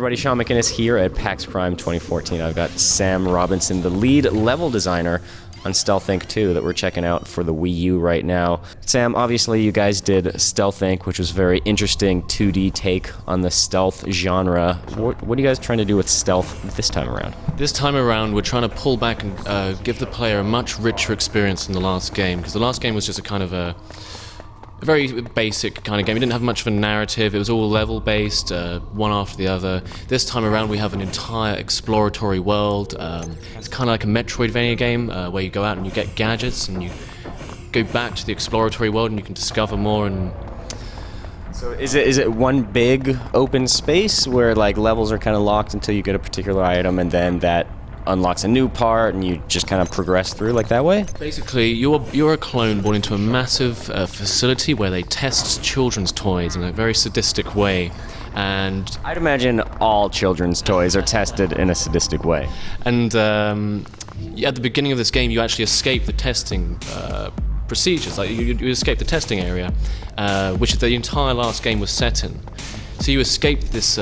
everybody, Sean McInnes here at PAX Prime 2014. I've got Sam Robinson, the lead level designer on Stealth Inc. 2 that we're checking out for the Wii U right now. Sam, obviously you guys did Stealth Inc., which was a very interesting 2D take on the stealth genre. What are you guys trying to do with stealth this time around? This time around we're trying to pull back and give the player a much richer experience than the last game, because the last game was just a kind of a very basic kind of game. It didn't have much of a narrative. It was all level-based, one after the other. This time around we have an entire exploratory world. It's kind of like a Metroidvania game where you go out and you get gadgets and you go back to the exploratory world and you can discover more. And so is it one big open space where like levels are kind of locked until you get a particular item, and then that unlocks a new part and you just kind of progress through like that way? Basically, you're a clone born into a massive facility where they test children's toys in a very sadistic way. And I'd imagine all children's toys are tested in a sadistic way. And at the beginning of this game, you actually escape the testing procedures. Like you escape the testing area, which the entire last game was set in. So you escape this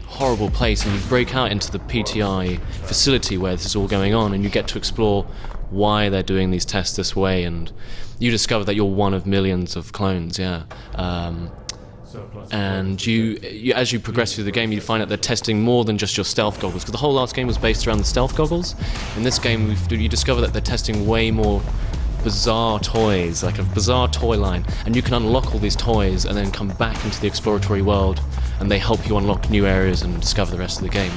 horrible place and you break out into the PTI facility where this is all going on, and you get to explore why they're doing these tests this way, and you discover that you're one of millions of clones, and you as you progress through the game, you find out they're testing more than just your stealth goggles, because the whole last game was based around the stealth goggles. In this game you discover that they're testing way more bizarre toys, like a bizarre toy line, and you can unlock all these toys and then come back into the exploratory world, and they help you unlock new areas and discover the rest of the game.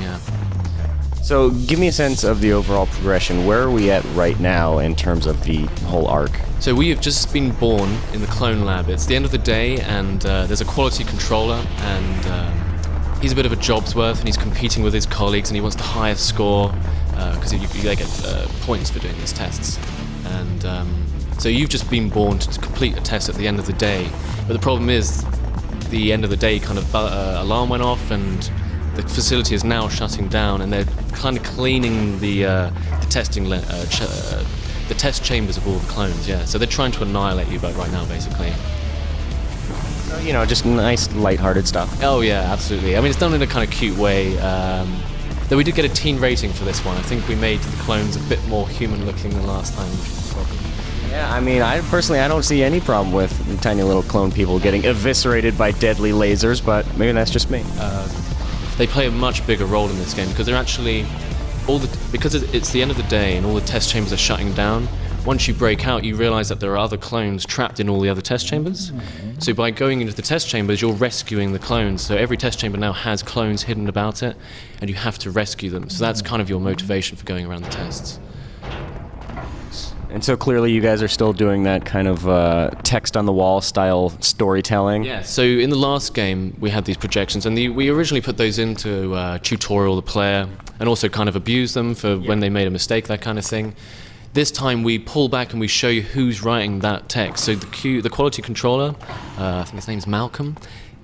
So give me a sense of the overall progression. Where are we at right now in terms of the whole arc? So we have just been born in the clone lab. It's the end of the day, and there's a quality controller, and he's a bit of a job's worth, and he's competing with his colleagues, and he wants the highest score because they get points for doing these tests. And so you've just been born to complete a test at the end of the day, but the problem is the end of the day kind of alarm went off and the facility is now shutting down, and they're kind of cleaning the testing the test chambers of all the clones. So they're trying to annihilate you right now, basically. So, you know, just nice lighthearted stuff. Oh yeah, absolutely. I mean, it's done in a kind of cute way. Though we did get a teen rating for this one. I think we made the clones a bit more human looking than last time, which was a problem. Yeah, I mean, I don't see any problem with tiny little clone people getting eviscerated by deadly lasers, but maybe that's just me. They play a much bigger role in this game because they're actually because it's the end of the day and all the test chambers are shutting down. Once you break out, you realize that there are other clones trapped in all the other test chambers. So by going into the test chambers, you're rescuing the clones. So every test chamber now has clones hidden about it, and you have to rescue them. So that's kind of your motivation for going around the tests. And so clearly you guys are still doing that kind of text-on-the-wall style storytelling. Yeah, so in the last game we had these projections, and we originally put those into tutorial the player, and also kind of abuse them for when they made a mistake, that kind of thing. This time we pull back and we show you who's writing that text. So the quality controller, I think his name's Malcolm,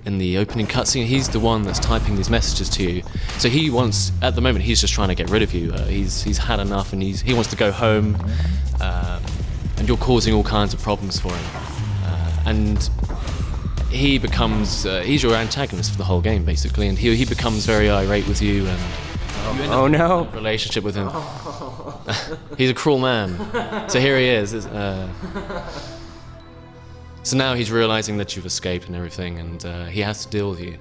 in the opening cutscene, he's the one that's typing these messages to you. So at the moment, he's just trying to get rid of you. He's had enough, and he wants to go home, and you're causing all kinds of problems for him. And he becomes, he's your antagonist for the whole game, basically, and he becomes very irate with you, and you end up in a relationship with him. He's a cruel man. So here he is. So now he's realizing that you've escaped and everything, and he has to deal with you.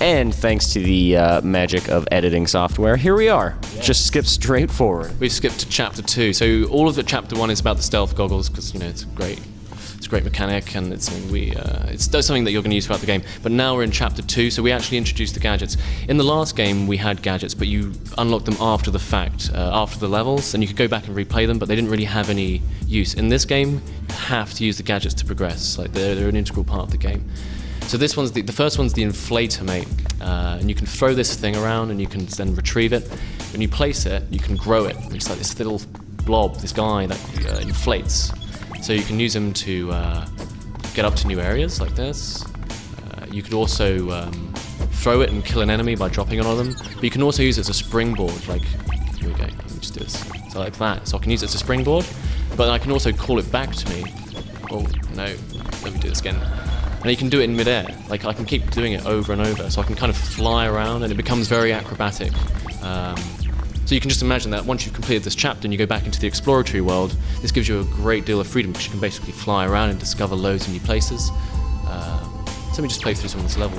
And thanks to the magic of editing software, here we are. Just skip straight forward. We've skipped to chapter 2. So all of chapter 1 is about the stealth goggles, because it's a great mechanic, and it's something that you're going to use throughout the game. But now we're in chapter 2, so we actually introduced the gadgets. In the last game we had gadgets, but you unlocked them after the fact, after the levels, and you could go back and replay them, but they didn't really have any use. In this game, you have to use the gadgets to progress. Like they're an integral part of the game. So this one's the first one's the inflator, mate, and you can throw this thing around and you can then retrieve it. When you place it, you can grow it. It's like this little blob, this guy that inflates. So you can use him to get up to new areas like this. You could also throw it and kill an enemy by dropping it on them. But you can also use it as a springboard. Like, here we go. Let me just do this. So like that. So I can use it as a springboard, but I can also call it back to me. Oh no! Let me do this again. and you can do it in midair. Like I can keep doing it over and over, so I can kind of fly around, and it becomes very acrobatic. So you can just imagine that once you've completed this chapter and you go back into the exploratory world, this gives you a great deal of freedom because you can basically fly around and discover loads of new places. So let me just play through some of this level.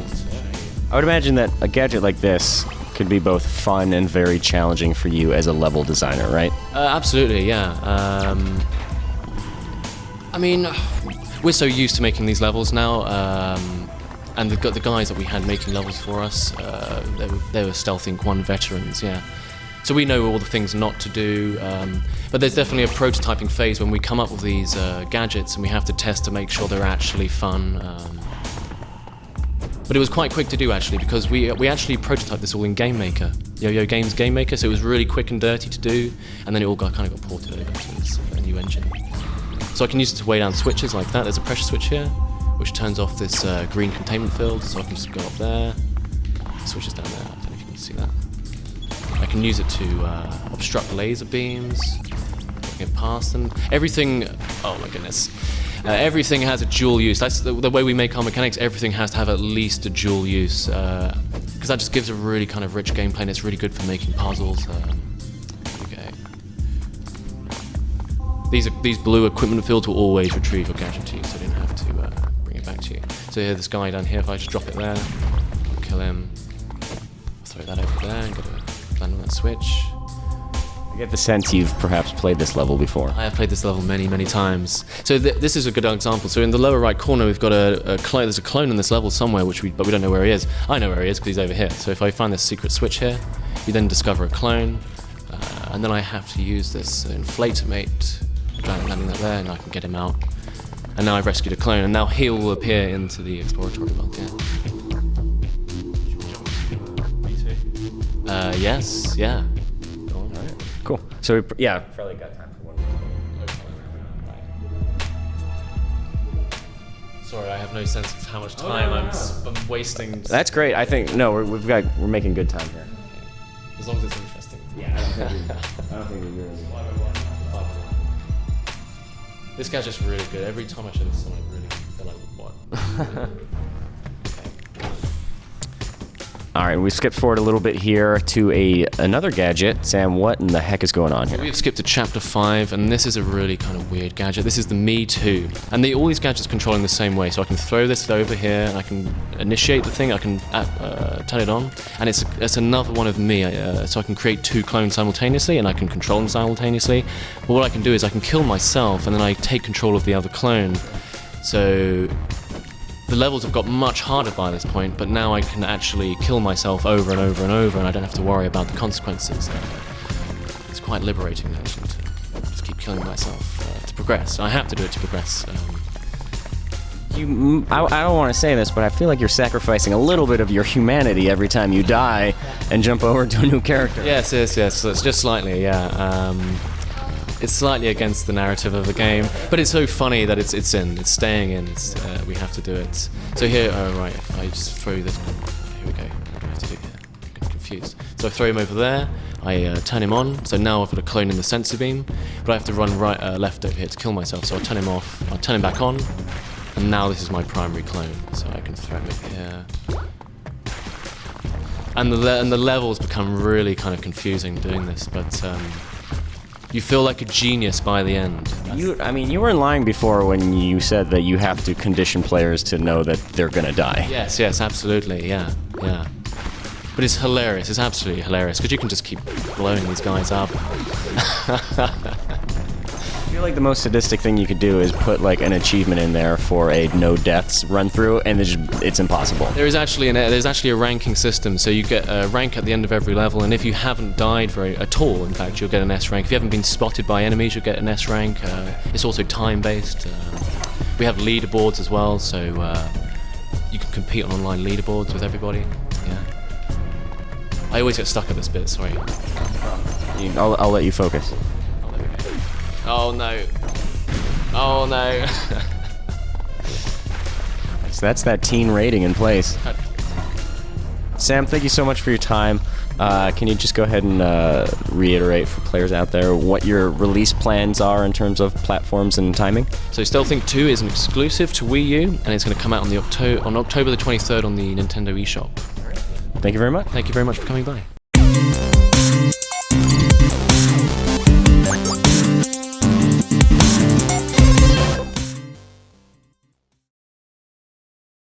I would imagine that a gadget like this could be both fun and very challenging for you as a level designer, right? Absolutely, yeah. I mean, we're so used to making these levels now, and the guys that we had making levels for us, they were Stealth Inc. 1 veterans, yeah. So we know all the things not to do, but there's definitely a prototyping phase when we come up with these gadgets and we have to test to make sure they're actually fun. But it was quite quick to do actually, because we actually prototyped this all in Game Maker, Yo-Yo Games Game Maker, so it was really quick and dirty to do, and then it all kind of got ported over to this new engine. So I can use it to weigh down switches like that. There's a pressure switch here, which turns off this green containment field, so I can just go up there. The switch is down there, I don't know if you can see that. I can use it to obstruct laser beams, get past them. Everything, oh my goodness. Everything has a dual use. That's the way we make our mechanics. Everything has to have at least a dual use, because that just gives a really kind of rich gameplay, and it's really good for making puzzles. Okay. These blue equipment fields will always retrieve your gadget to you, so I didn't have to bring it back to you. So here's this guy down here. If I just drop it there, kill him, throw that over there, and get a land on that switch. I get the sense you've perhaps played this level before. I have played this level many, many times. So this is a good example. So in the lower right corner, we've got a clone. There's a clone in this level somewhere, but we don't know where he is. I know where he is because he's over here. So if I find this secret switch here, you then discover a clone, and then I have to use this inflatomate, landing that there, and I can get him out. And now I've rescued a clone, and now he will appear into the exploratory world. Yeah. Yes. Yeah. Cool. So yeah, probably got time for one more. Sorry, I have no sense of how much time I'm wasting. That's great. I think we're making good time here. As long as it's interesting. Yeah. I don't think we're really. This gadget's really good. Every time I show this to someone, they're like, what? All right, we skipped forward a little bit here to another gadget. Sam, what in the heck is going on here? We've skipped to chapter 5, and this is a really kind of weird gadget. This is the Me Too, and all these gadgets control in the same way. So I can throw this over here, and I can initiate the thing. I can turn it on, and it's another one of me. So I can create 2 clones simultaneously, and I can control them simultaneously. But what I can do is I can kill myself, and then I take control of the other clone. So the levels have got much harder by this point, but now I can actually kill myself over and over and over, and I don't have to worry about the consequences. It's quite liberating, actually, to just keep killing myself to progress. I have to do it to progress. I don't want to say this, but I feel like you're sacrificing a little bit of your humanity every time you die and jump over to a new character. Yes. So it's just slightly, yeah. It's slightly against the narrative of the game, but it's so funny that it's staying in. We have to do it. So here, right, if I just throw this, here we go. What do I have to do here? I'm getting confused. So I throw him over there. I turn him on. So now I've got a clone in the sensor beam, but I have to run left over here to kill myself. So I'll turn him off. I'll turn him back on, and now this is my primary clone. So I can throw him over here. And the levels become really kind of confusing doing this, but. You feel like a genius by the end. You weren't lying before when you said that you have to condition players to know that they're gonna die. Yes, absolutely, yeah. But it's hilarious, it's absolutely hilarious, because you can just keep blowing these guys up. I feel like the most sadistic thing you could do is put like an achievement in there for a no deaths run through, and it's impossible. There's actually a ranking system, so you get a rank at the end of every level, and if you haven't died at all, in fact, you'll get an S rank. If you haven't been spotted by enemies, you'll get an S rank. It's also time-based. We have leaderboards as well, so you can compete on online leaderboards with everybody. Yeah. I always get stuck at this bit. Sorry. I'll let you focus. Oh no. Oh no. So that's that teen rating in place. Sam, thank you so much for your time. Can you just go ahead and reiterate for players out there what your release plans are in terms of platforms and timing? So StealthLink 2 is an exclusive to Wii U, and it's going to come out on October the 23rd on the Nintendo eShop. Thank you very much. Thank you very much for coming by.